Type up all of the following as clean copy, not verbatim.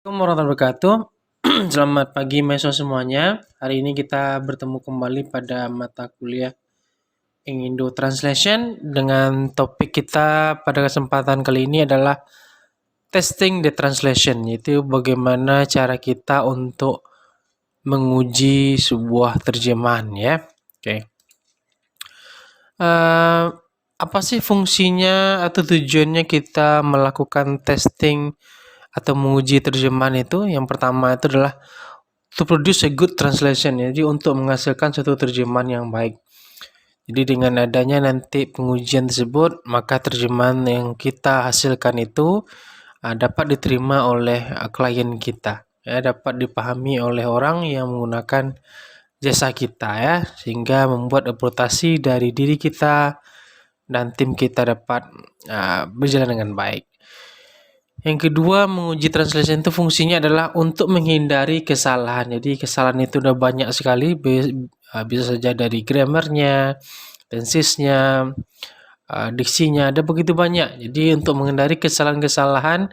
Assalamualaikum warahmatullahi wabarakatuh. Selamat pagi mahasiswa semuanya. Hari ini kita bertemu kembali pada mata kuliah Indo Translation dengan topik kita pada kesempatan kali ini adalah testing the translation, yaitu bagaimana cara kita untuk menguji sebuah terjemahan ya. Oke. Apa sih fungsinya atau tujuannya kita melakukan testing atau menguji terjemahan itu? Yang pertama itu adalah to produce a good translation, jadi untuk menghasilkan suatu terjemahan yang baik. Jadi dengan adanya nanti pengujian tersebut, maka terjemahan yang kita hasilkan itu dapat diterima oleh klien kita, ya, dapat dipahami oleh orang yang menggunakan jasa kita, ya, sehingga membuat reputasi dari diri kita dan tim kita dapat berjalan dengan baik. Yang kedua, menguji translation itu fungsinya adalah untuk menghindari kesalahan. Jadi kesalahan itu udah banyak sekali, bisa saja dari grammarnya, tensesnya, diksinya, ada begitu banyak. Jadi untuk menghindari kesalahan-kesalahan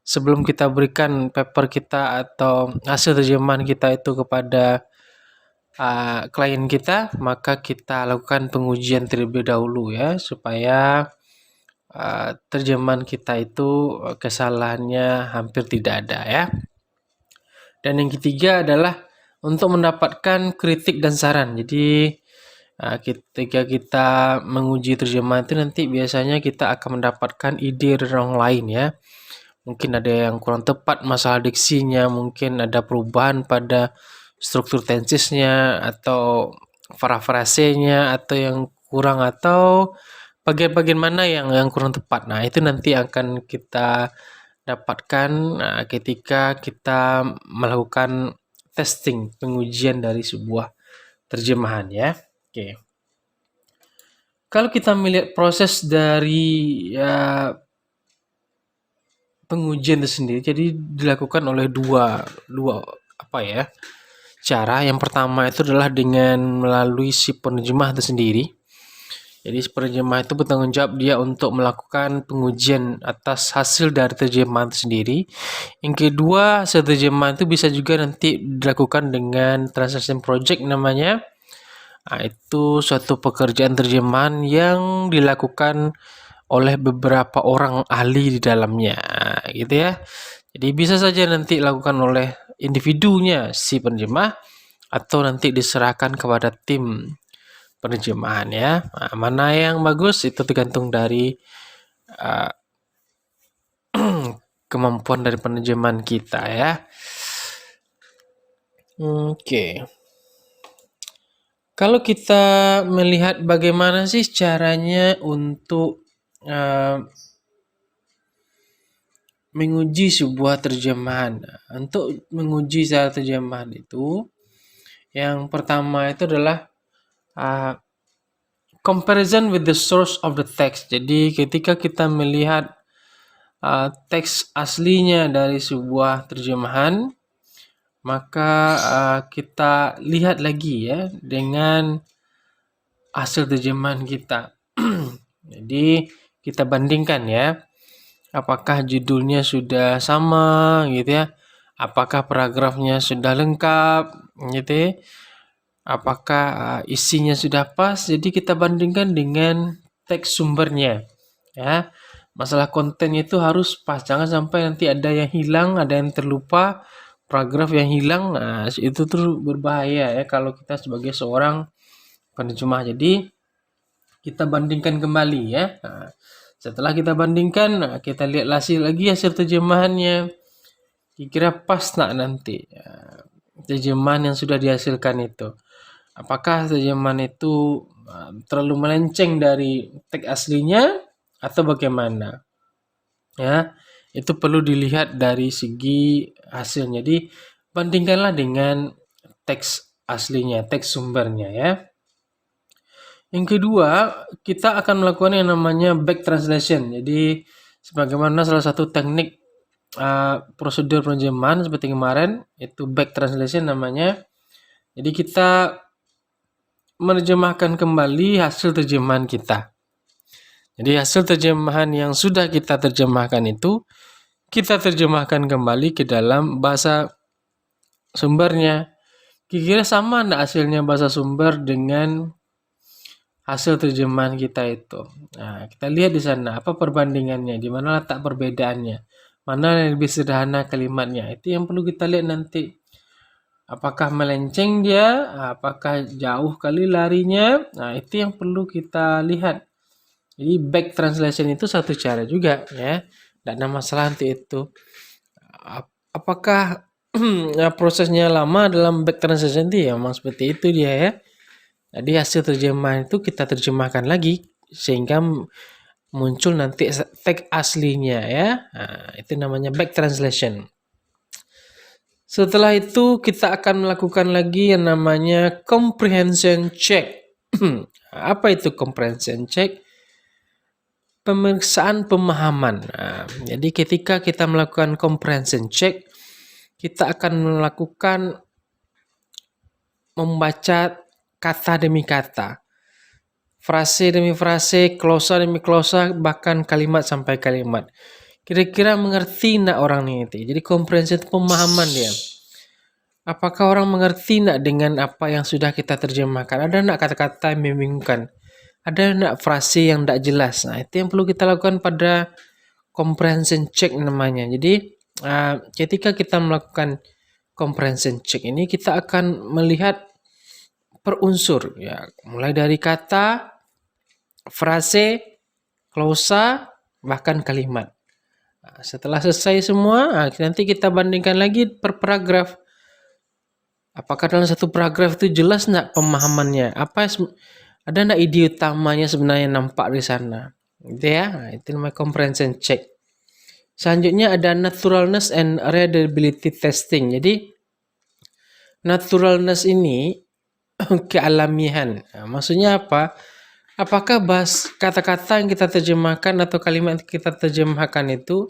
sebelum kita berikan paper kita atau hasil terjemahan kita itu kepada klien kita, maka kita lakukan pengujian terlebih dahulu ya, supaya terjemahan kita itu kesalahannya hampir tidak ada ya. Dan yang ketiga adalah untuk mendapatkan kritik dan saran. Jadi ketika kita menguji terjemahan itu nanti biasanya kita akan mendapatkan ide dari orang lain ya. Mungkin ada yang kurang tepat masalah diksinya, mungkin ada perubahan pada struktur tensesnya atau parafrasenya atau yang kurang, atau bagian-bagian mana yang kurang tepat. Nah, itu nanti akan kita dapatkan ketika kita melakukan testing, pengujian dari sebuah terjemahan ya. Oke. Kalau kita melihat proses dari pengujian itu sendiri, jadi dilakukan oleh dua cara. Yang pertama itu adalah dengan melalui si penerjemah itu sendiri. Jadi penerjemah itu bertanggung jawab dia untuk melakukan pengujian atas hasil dari terjemahan itu sendiri. Yang kedua, hasil terjemahan itu bisa juga nanti dilakukan dengan translation project namanya. Itu suatu pekerjaan terjemahan yang dilakukan oleh beberapa orang ahli di dalamnya, gitu ya. Jadi bisa saja nanti dilakukan oleh individunya si penerjemah atau nanti diserahkan kepada tim penerjemahan ya. Mana yang bagus itu tergantung dari kemampuan dari penerjemahan kita ya. Oke. Kalau kita melihat bagaimana sih caranya untuk menguji sebuah terjemahan. Untuk menguji sebuah terjemahan itu, yang pertama itu adalah comparison with the source of the text. Jadi ketika kita melihat teks aslinya dari sebuah terjemahan, maka kita lihat lagi ya dengan hasil terjemahan kita. Jadi kita bandingkan ya, apakah judulnya sudah sama gitu ya, apakah paragrafnya sudah lengkap gitu ya, apakah isinya sudah pas. Jadi kita bandingkan dengan teks sumbernya ya. Masalah konten itu harus pas, jangan sampai nanti ada yang hilang, ada yang terlupa, paragraf yang hilang. Nah, itu tuh berbahaya ya kalau kita sebagai seorang penerjemah. Jadi kita bandingkan kembali ya. Nah, setelah kita bandingkan, kita lihat lagi hasil terjemahannya. Kira-kira pas nak nanti terjemahan yang sudah dihasilkan itu. Apakah terjemahan itu terlalu melenceng dari teks aslinya atau bagaimana? Ya, itu perlu dilihat dari segi hasilnya. Jadi bandingkanlah dengan teks aslinya, teks sumbernya ya. Yang kedua, kita akan melakukan yang namanya back translation. Jadi sebagaimana salah satu teknik prosedur penerjemahan seperti kemarin, itu back translation namanya. Jadi kita menerjemahkan kembali hasil terjemahan kita. Jadi hasil terjemahan yang sudah kita terjemahkan itu kita terjemahkan kembali ke dalam bahasa sumbernya. Kira-kira sama enggak hasilnya bahasa sumber dengan hasil terjemahan kita itu? Nah, kita lihat di sana apa perbandingannya, di mana letak perbedaannya, mana yang lebih sederhana kalimatnya. Itu yang perlu kita lihat nanti. Apakah melenceng dia, apakah jauh kali larinya. Nah, itu yang perlu kita lihat. Jadi back translation itu satu cara juga ya. Tidak ada masalah untuk itu. Apakah ya, prosesnya lama dalam back translation itu ya memang seperti itu dia ya. Jadi hasil terjemahan itu kita terjemahkan lagi sehingga muncul nanti teks aslinya ya. Nah, itu namanya back translation. Setelah itu kita akan melakukan lagi yang namanya comprehension check. Apa itu comprehension check? Pemeriksaan pemahaman. Nah, jadi ketika kita melakukan comprehension check, kita akan melakukan membaca kata demi kata, frase demi frase, klausa demi klausa, bahkan kalimat sampai kalimat. Kira-kira mengerti enggak orang ini? Jadi comprehension itu pemahaman dia. Apakah orang mengerti enggak dengan apa yang sudah kita terjemahkan? Ada enggak kata-kata yang membingungkan? Ada enggak frase yang enggak jelas? Nah, itu yang perlu kita lakukan pada comprehension check namanya. Jadi, ketika kita melakukan comprehension check ini, kita akan melihat per unsur ya, mulai dari kata, frase, klausa, bahkan kalimat. Nah, setelah selesai semua, nanti kita bandingkan lagi per paragraf. Apakah dalam satu paragraf itu jelas enggak pemahamannya? Ada enggak ide utamanya sebenarnya nampak di sana? Gitu ya. Nah, itu namanya comprehension check. Selanjutnya ada naturalness and readability testing. Jadi naturalness ini kealamian. Nah, maksudnya apa? Apakah kata-kata yang kita terjemahkan atau kalimat yang kita terjemahkan itu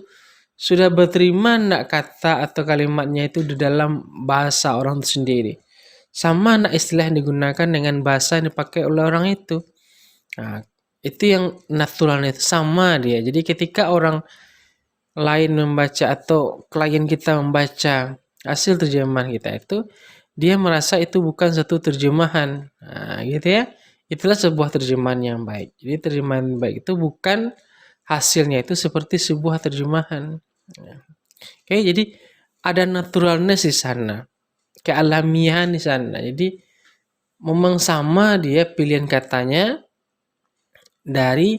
sudah berterima enggak kata atau kalimatnya itu di dalam bahasa orang itu sendiri? Sama enggak istilah yang digunakan dengan bahasa yang dipakai oleh orang itu? Nah, itu yang naturalnya itu sama dia. Jadi ketika orang lain membaca atau klien kita membaca hasil terjemahan kita itu, dia merasa itu bukan satu terjemahan. Nah, gitu ya. Itulah sebuah terjemahan yang baik. Jadi terjemahan baik itu bukan hasilnya itu seperti sebuah terjemahan. Oke, jadi ada naturalness di sana, kealamian di sana. Jadi memang sama dia pilihan katanya dari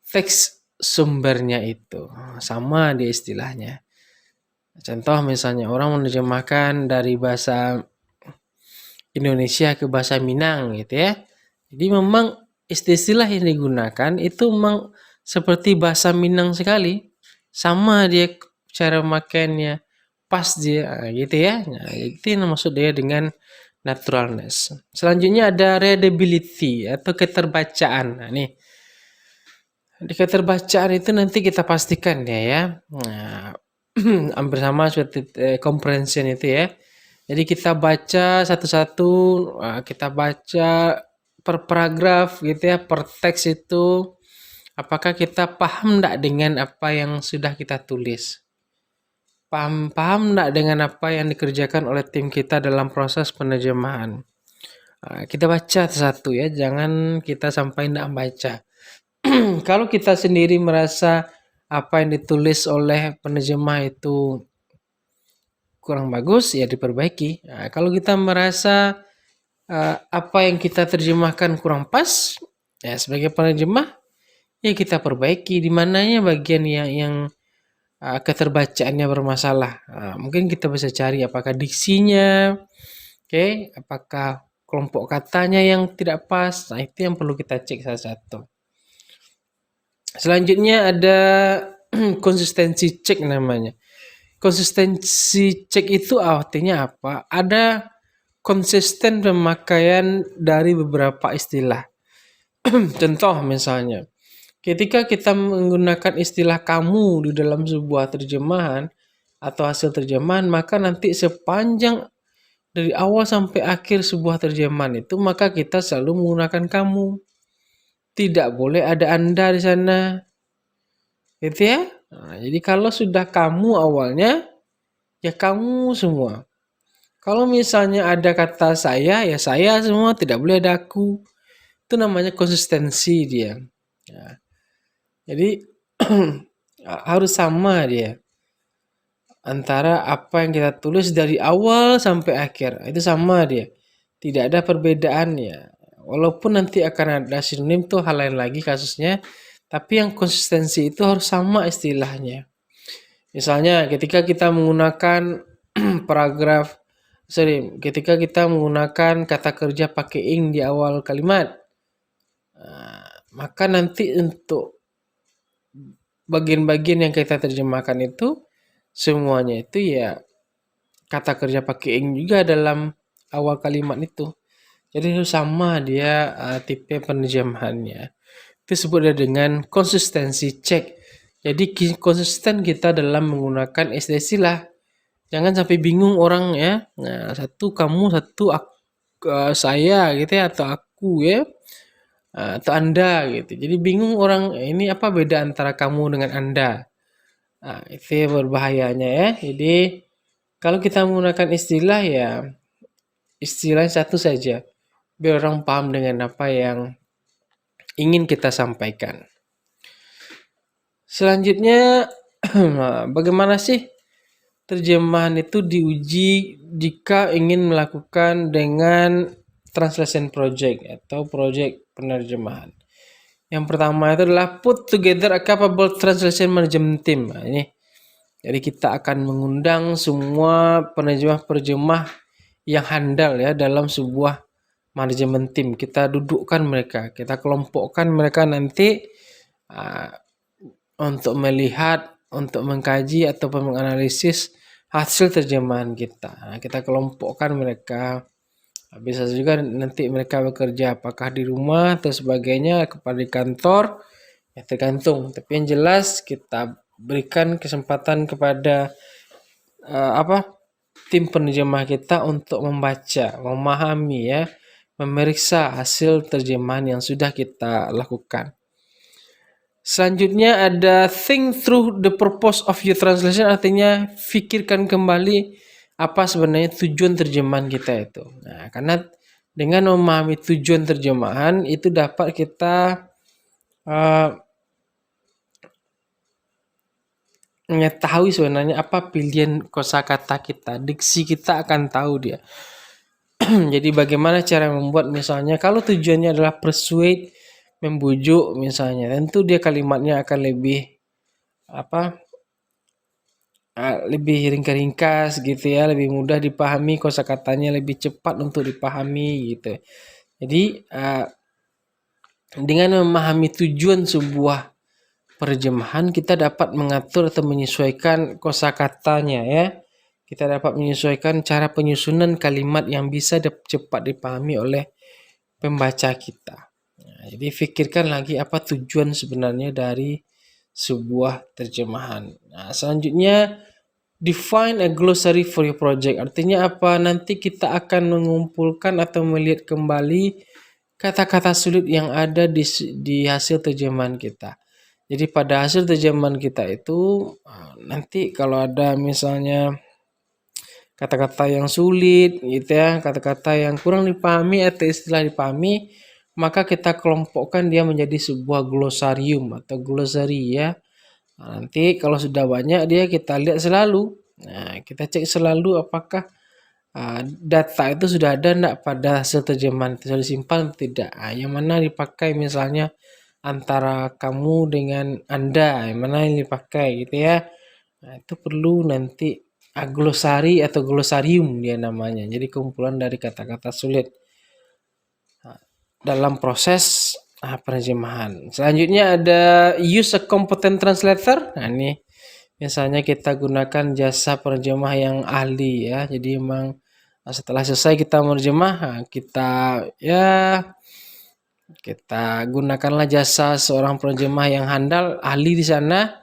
teks sumbernya itu. Sama dia istilahnya. Contoh misalnya orang menerjemahkan dari bahasa Indonesia ke bahasa Minang gitu ya. Jadi memang istilah yang digunakan itu memang seperti bahasa Minang sekali. Sama dia cara makainya, pas dia gitu ya. Nah, itu yang maksud dia dengan naturalness. Selanjutnya ada readability atau keterbacaan. Nah, nih. Di keterbacaan itu nanti kita pastikan ya. Nah, hampir sama seperti comprehension itu ya. Jadi kita baca satu-satu, kita baca per paragraf gitu ya, per teks itu. Apakah kita paham enggak dengan apa yang sudah kita tulis? Paham enggak dengan apa yang dikerjakan oleh tim kita dalam proses penerjemahan? Kita baca satu ya, jangan kita sampai enggak baca. Kalau kita sendiri merasa apa yang ditulis oleh penerjemah itu kurang bagus, ya diperbaiki. Nah, kalau kita merasa apa yang kita terjemahkan kurang pas, ya sebagai penerjemah, ya kita perbaiki. Di mananya bagian yang keterbacaannya bermasalah. Mungkin kita bisa cari apakah diksinya, apakah kelompok katanya yang tidak pas. Nah, itu yang perlu kita cek satu-satu. Selanjutnya ada konsistensi cek namanya. Konsistensi cek itu artinya apa? Ada konsisten pemakaian dari beberapa istilah. Contoh misalnya, ketika kita menggunakan istilah kamu di dalam sebuah terjemahan atau hasil terjemahan, maka nanti sepanjang dari awal sampai akhir sebuah terjemahan itu, maka kita selalu menggunakan kamu. Tidak boleh ada Anda di sana. Gitu ya. Jadi kalau sudah kamu awalnya, ya kamu semua. Kalau misalnya ada kata saya, ya saya semua, tidak boleh ada aku. Itu namanya konsistensi dia. Nah, jadi harus sama dia antara apa yang kita tulis dari awal sampai akhir. Itu sama dia. Tidak ada perbedaannya. Walaupun nanti akan ada sinonim tuh hal lain lagi kasusnya, tapi yang konsistensi itu harus sama istilahnya. Misalnya ketika kita menggunakan paragraf, ketika kita menggunakan kata kerja pakai ing di awal kalimat, maka nanti untuk bagian-bagian yang kita terjemahkan itu semuanya itu ya kata kerja pakai ing juga dalam awal kalimat itu. Jadi itu sama dia tipe penerjemahannya. Itu disebut dengan konsistensi cek. Jadi konsisten kita dalam menggunakan istilah. Jangan sampai bingung orang ya. Nah, satu kamu, satu saya gitu ya, atau aku ya, atau Anda gitu. Jadi bingung orang, ini apa beda antara kamu dengan Anda? Nah, itu ya berbahayanya ya. Jadi kalau kita menggunakan istilah ya istilah satu saja. Biar orang paham dengan apa yang ingin kita sampaikan. Selanjutnya, bagaimana sih terjemahan itu diuji jika ingin melakukan dengan translation project atau project penerjemahan. Yang pertama itu adalah put together a capable translation management team. Nah, ini jadi kita akan mengundang semua penerjemah-penerjemah yang handal ya dalam sebuah manajemen tim. Kita dudukkan mereka, kita kelompokkan mereka nanti uh, untuk melihat, untuk mengkaji ataupun menganalisis hasil terjemahan kita. Nah, kita kelompokkan mereka. Bisa juga nanti mereka bekerja apakah di rumah atau sebagainya kepada di kantor, ya tergantung. Tapi yang jelas kita berikan kesempatan kepada tim penerjemah kita untuk membaca, memahami ya, memeriksa hasil terjemahan yang sudah kita lakukan. Selanjutnya ada think through the purpose of your translation, artinya pikirkan kembali apa sebenarnya tujuan terjemahan kita itu. Nah, karena dengan memahami tujuan terjemahan itu dapat kita mengetahui sebenarnya apa pilihan kosakata kita, diksi kita akan tahu dia. Jadi bagaimana cara membuat misalnya kalau tujuannya adalah persuade, membujuk misalnya, tentu dia kalimatnya akan lebih lebih ringkas gitu ya, lebih mudah dipahami, kosakatanya lebih cepat untuk dipahami gitu. Jadi dengan memahami tujuan sebuah perjemahan kita dapat mengatur atau menyesuaikan kosakatanya ya. Kita dapat menyesuaikan cara penyusunan kalimat yang bisa cepat dipahami oleh pembaca kita. Nah, jadi pikirkan lagi apa tujuan sebenarnya dari sebuah terjemahan. Nah, selanjutnya define a glossary for your project. Artinya apa? Nanti kita akan mengumpulkan atau melihat kembali kata-kata sulit yang ada di hasil terjemahan kita. Jadi pada hasil terjemahan kita itu nanti kalau ada misalnya kata-kata yang sulit gitu ya, kata-kata yang kurang dipahami atau istilah dipahami, maka kita kelompokkan dia menjadi sebuah glosarium atau glossary ya. Nanti kalau sudah banyak dia kita lihat selalu. Nah, kita cek selalu apakah data itu sudah ada enggak pada hasil terjemahan itu sudah disimpan atau tidak. Yang mana dipakai misalnya antara kamu dengan Anda, yang mana yang dipakai gitu ya. Nah, itu perlu nanti glosari atau glosarium dia namanya. Jadi kumpulan dari kata-kata sulit dalam proses penerjemahan. Selanjutnya ada use a competent translator. Nah, ini misalnya kita gunakan jasa penerjemah yang ahli ya. Jadi memang setelah selesai kita menerjemah, kita gunakanlah jasa seorang penerjemah yang handal, ahli di sana,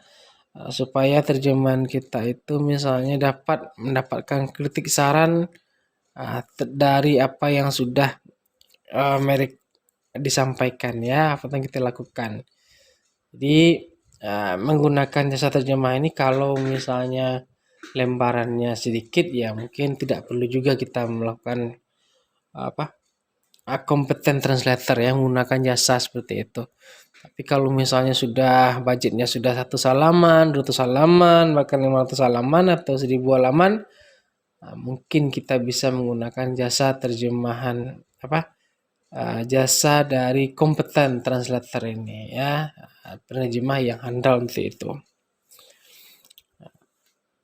supaya terjemahan kita itu misalnya dapat mendapatkan kritik saran dari apa yang sudah mereka disampaikan ya, apa yang kita lakukan. Jadi menggunakan jasa terjemah ini kalau misalnya lembarannya sedikit ya mungkin tidak perlu juga kita melakukan apa kompeten translator ya menggunakan jasa seperti itu. Tapi kalau misalnya sudah budgetnya sudah 1 halaman, 200 halaman, bahkan 500 halaman atau 1000 halaman, mungkin kita bisa menggunakan jasa terjemahan jasa dari kompeten translator ini ya, penerjemah yang handal untuk itu.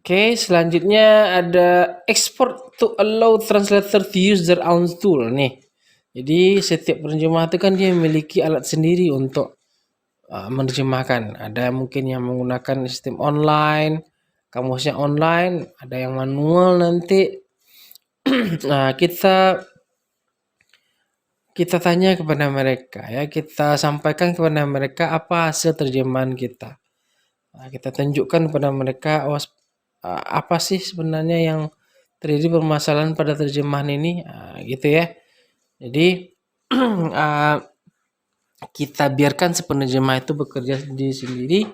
Oke, selanjutnya ada export to allow translator to use their own tool nih. Jadi setiap penerjemah itu kan dia memiliki alat sendiri untuk menerjemahkan. Ada mungkin yang menggunakan sistem online, kamusnya online, ada yang manual nanti. Nah, kita tanya kepada mereka ya, kita sampaikan kepada mereka apa hasil terjemahan kita. Nah, kita tunjukkan kepada mereka apa sih sebenarnya yang terjadi permasalahan pada terjemahan ini, gitu ya. Jadi kita biarkan si penerjemah itu bekerja sendiri,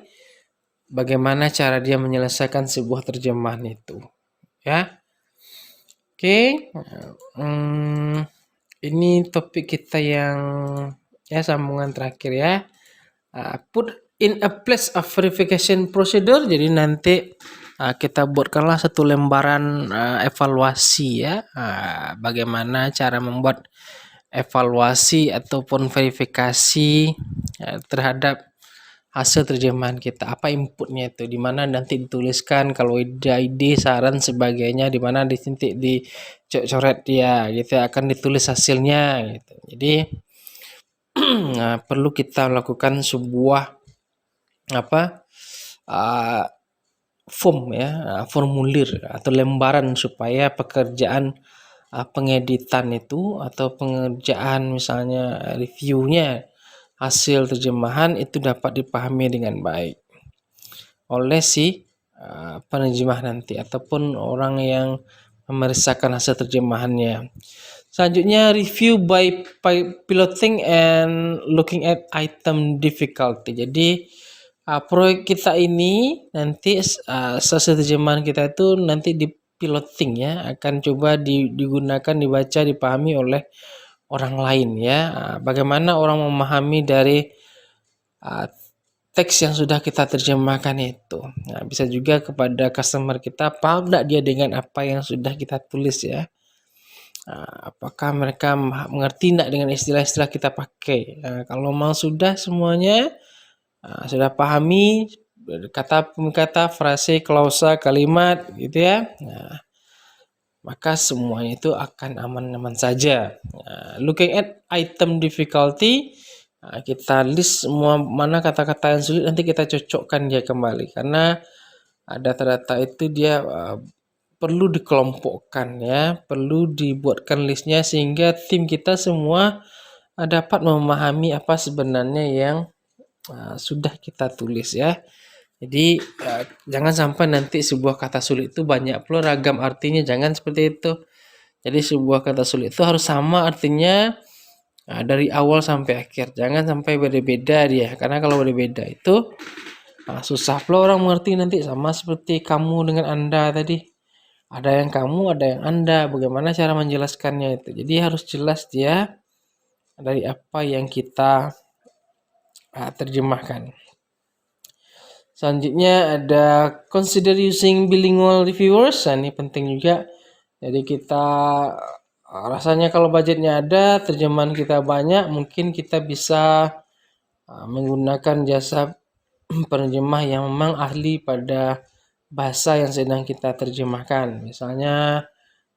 bagaimana cara dia menyelesaikan sebuah terjemahan itu, ya. Oke, ini topik kita yang ya sambungan terakhir ya. Put in a place of verification procedure. Jadi nanti kita buatkanlah satu lembaran evaluasi ya. Bagaimana cara membuat evaluasi ataupun verifikasi terhadap hasil terjemahan kita. Apa inputnya itu? Di mana nanti dituliskan kalau ada ide, saran sebagainya, di mana ditintik dicoret dia gitu akan ditulis hasilnya gitu. Jadi perlu kita lakukan sebuah form ya, formulir atau lembaran supaya pekerjaan pengeditan itu atau pengerjaan misalnya reviewnya hasil terjemahan itu dapat dipahami dengan baik oleh si penerjemah nanti ataupun orang yang memeriksakan hasil terjemahannya. Selanjutnya review by piloting and looking at item difficulty. Jadi proyek kita ini nanti hasil terjemahan kita itu nanti di piloting ya, akan coba digunakan, dibaca, dipahami oleh orang lain ya. Bagaimana orang memahami dari teks yang sudah kita terjemahkan itu. Nah, bisa juga kepada customer kita, paham tidak dia dengan apa yang sudah kita tulis ya. Apakah mereka mengerti tidak dengan istilah-istilah kita pakai. Kalau memang sudah semuanya, sudah pahami kata-kata, frase, klausa, kalimat gitu ya. Maka semuanya itu akan aman-aman saja. Looking at item difficulty, kita list semua mana kata-kata yang sulit, nanti kita cocokkan dia kembali karena data-data itu dia perlu dikelompokkan ya, perlu dibuatkan listnya sehingga tim kita semua dapat memahami apa sebenarnya yang sudah kita tulis ya. Jadi jangan sampai nanti sebuah kata sulit itu banyak pula ragam artinya, jangan seperti itu. Jadi sebuah kata sulit itu harus sama artinya dari awal sampai akhir, jangan sampai berbeda dia, karena kalau berbeda itu susah pula orang mengerti nanti. Sama seperti kamu dengan Anda tadi, ada yang kamu, ada yang Anda, bagaimana cara menjelaskannya itu. Jadi harus jelas dia dari apa yang kita terjemahkan. Selanjutnya ada consider using bilingual reviewers. Nah, ini penting juga. Jadi kita rasanya kalau budgetnya ada, terjemahan kita banyak, mungkin kita bisa menggunakan jasa penerjemah yang memang ahli pada bahasa yang sedang kita terjemahkan. Misalnya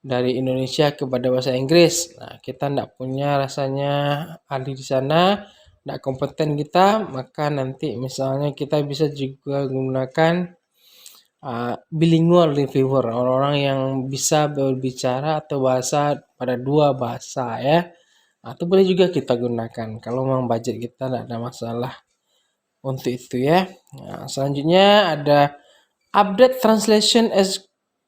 dari Indonesia kepada bahasa Inggris. Nah, kita tidak punya rasanya ahli di sana, tidak kompeten kita, maka nanti misalnya kita bisa juga menggunakan bilingual reviewer, orang-orang yang bisa berbicara atau bahasa pada dua bahasa ya. Itu boleh juga kita gunakan kalau memang budget kita tidak ada masalah untuk itu ya. Nah, selanjutnya ada update translation as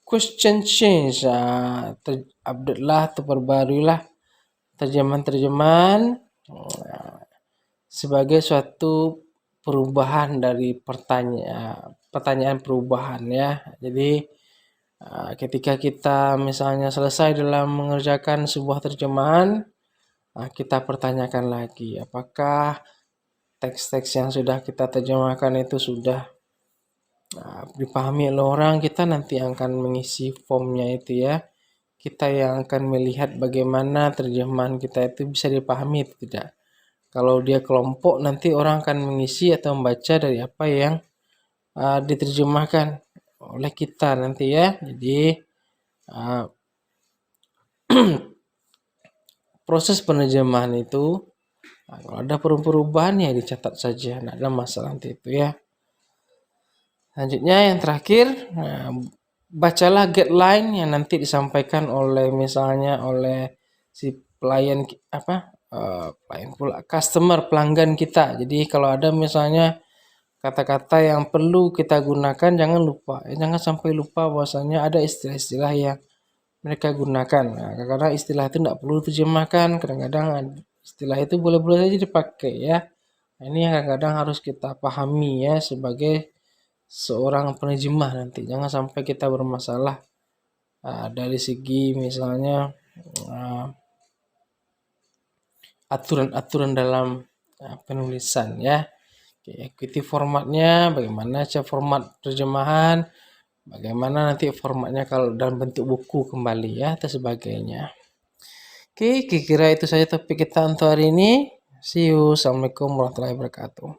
question change. Update lah atau perbarilah terjemahan sebagai suatu perubahan dari pertanyaan perubahan ya. Jadi ketika kita misalnya selesai dalam mengerjakan sebuah terjemahan, kita pertanyakan lagi, apakah teks-teks yang sudah kita terjemahkan itu sudah dipahami oleh orang. Kita nanti akan mengisi formnya itu ya. Kita yang akan melihat bagaimana terjemahan kita itu bisa dipahami atau tidak. Kalau dia kelompok, nanti orang akan mengisi atau membaca dari apa yang diterjemahkan oleh kita nanti ya. Jadi proses penerjemahan itu kalau ada perubahan ya dicatat saja, tidak ada masalah nanti itu ya. Selanjutnya yang terakhir, bacalah guideline yang nanti disampaikan oleh misalnya oleh si pelayan customer, pelanggan kita. Jadi kalau ada misalnya kata-kata yang perlu kita gunakan, jangan lupa, jangan sampai lupa bahwasanya ada istilah-istilah yang mereka gunakan. Kadang-kadang istilah itu tidak perlu terjemahkan, kadang-kadang istilah itu boleh-boleh saja dipakai ya. Ini yang kadang-kadang harus kita pahami ya sebagai seorang penerjemah nanti. Jangan sampai kita bermasalah dari segi misalnya aturan-aturan dalam penulisan ya. Ikuti formatnya, bagaimana cara format terjemahan, bagaimana nanti formatnya kalau dalam bentuk buku kembali ya, atau sebagainya. Oke, kira-kira itu saja topik kita untuk hari ini. See you. Assalamualaikum warahmatullahi wabarakatuh.